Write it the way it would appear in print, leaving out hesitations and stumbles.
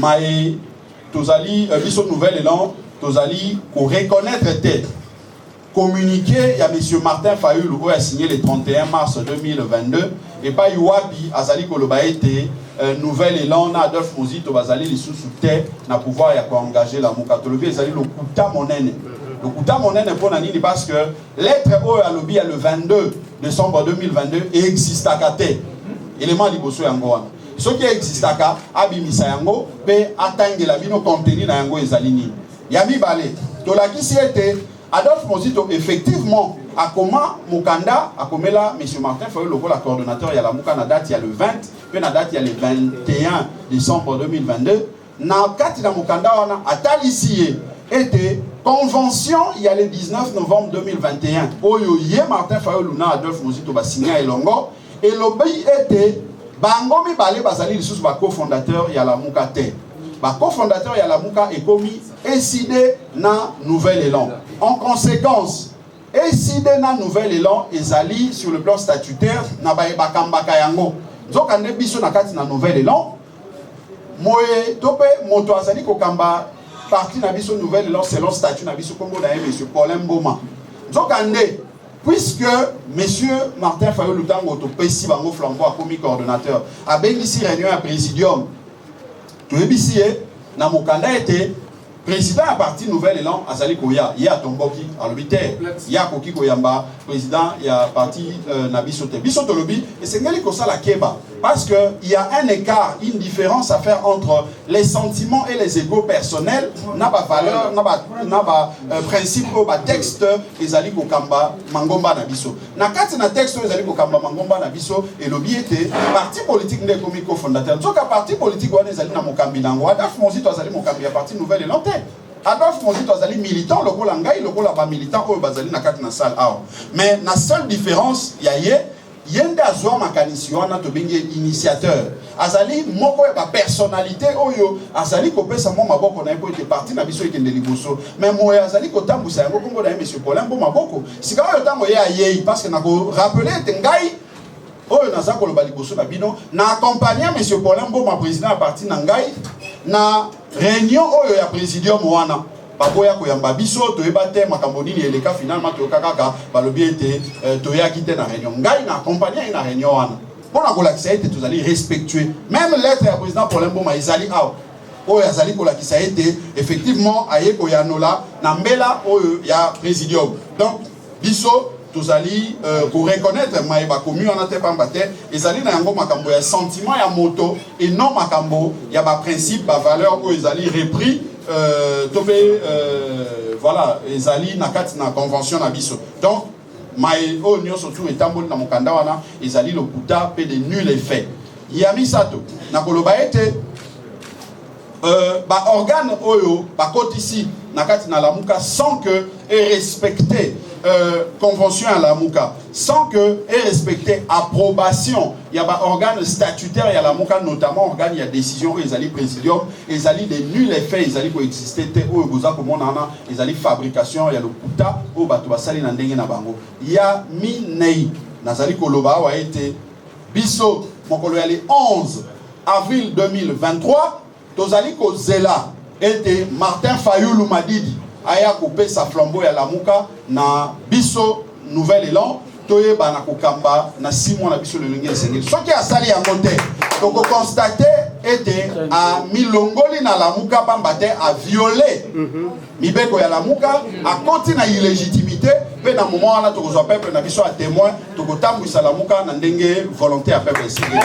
mais tozali biso nouvel élan tozali ko reconnaître tête communiqué, il y a M. Martin Fayulu qui a signé le 31 mars 2022 et pas Iwapi Azali Koloba été nouvel élan na Adolphe Mozito Bazali les sous-terre na pouvoir ya engager la Moukatolobi Azali le Kouta Monene. Le Kouta Monene pour Nani parce que lettre O à lobby le 22 décembre 2022 existe à Kate. Élément liboso yango. Ce qui existe à Kate, abimisa yango pe atteindre la bino contenu na yango ezalini. Yami balé. To la qui était Adolphe Mozito, effectivement, à comment Mukanda, à comment là, M. Martin Fayulu, le coordonnateur, il y a la Mukanda date, il y a le 20, puis la date, il y a le 21 décembre 2022. Dans le cas de Mukanda, on a Talissier, était convention, il y a le 19 novembre 2021. Oyo, hier, Martin Fayulu, Adolphe Mozito, va signer à Elongo, et l'obéi était, Bangomi Balé Bazali, le sous cofondateur, il y a la Mukate. Le cofondateur, il y a la Muka, est commis, décidé dans Nouvel Élan. En conséquence, décidé dans Nouvel Élan, ezali sur le plan statutaire, na ba bakambaka yango. Donc, on est biso na kati na Nouvel Élan. Moye, tope, moto azali kokamba, parti na biso Nouvel Élan, selon statut na biso, comme on a M. Paul Mboma. Donc, on est, puisque M. Martin Fayulu Tango, to pesi bango flambeau, a commis coordonnateur, a béni ici réunion à présidium. Tout le monde na Mukanda était président à parti Nouvel Élan Azali Koya, il y a Tomboki à l'obité, il y a Koki Koyamba, président, il y a parti Nabisote. Bisote lobby, et c'est Ngeli Kosa la Keba. Parce qu'il y a un écart, une différence à faire entre les sentiments et les égos personnels, n'a pas valeur, n'a pas principe, n'a texte, les Ali Kokamba, Mangomba Nabiso. N'a pas texte, les Ali Kokamba, Mangomba Nabiso, et lobby était parti politique n'est comme cofondateur. Donc, à parti politique, on est allé dans Mokambi Nango, Adolphe Mozito, Azali Mokambi, à parti Nouvel Élan. Adolphe Mozito Azali militant, le Kolangai, le Kolaba militant, au Bazali Nakat na salle. Mais la seule différence, il y a yende azwa makanisi wana to bengi initiateur azali moko ya personnalité oyo azali kopesa mo maboko na eko ete parti na biso ekende liboso mais mo azali kotambusa yango kombo na M. Paul Mboma maboko sika oyo tango ye ayei parce que na ko rappeler ete ngai oyo naza koloba liboso na bino na accompagner M. Paul Mboma président à parti na ngai na réunion oyo ya présidium wana baboya koyamba biso toyeba te makambo nini eleka finalement toyoka kaka balobi ete toyaki te na réunion ngai na accompagner na réunion wana mpona kolakisa ete tozali respectueux même lettre ya président Paul Mboma ezali awa oyo azali kolakisa ete effectivement aye koyanola na mbela oyo ya présidium donc biso tozali ko reconnaître maeba komi wana te pamba te ezali na yango makambo ya sentiment ya moto et non makambo ya ba principe ba valeur oyo ezali repris voilà, ezali na kati na convention na biso. Donc, mai o nyo surtout etamboli na mokanda wana ezali le kuta pe de nul effet. Yami sato na koloba ete ba organe oyo ba kotisi na kati na lamuka sans que et respecter convention à la Mouka, sans que et respecter approbation, il y a un organe statutaire, il y a la Mouka notamment organe, il y a décision, ils allaient présidium, ils allaient des nuls effets, ils allaient coexister, ils allaient fabrication, il y a le Kuta, au bateau sali nandenge na bango. Il y a Minei, Nazali Koloba a été Bisso, Mokolo le 11 avril 2023, Tozali Kozela était Martin Fayulu Madidi. Aya coupé sa flambeau ya la Mouka na biso Nouvel Élan toye bana kokamba na 6 mois na biso le lingé sengeli so ki asali ya monte donc constater était a milongoli na la Mouka pambate a violé mibeko ya la Mouka a continué na illégitimité pe na moment wana to ko peuple na biso a témoin to ko tambwisa la Mouka na ndenge volonté à peuple sengeli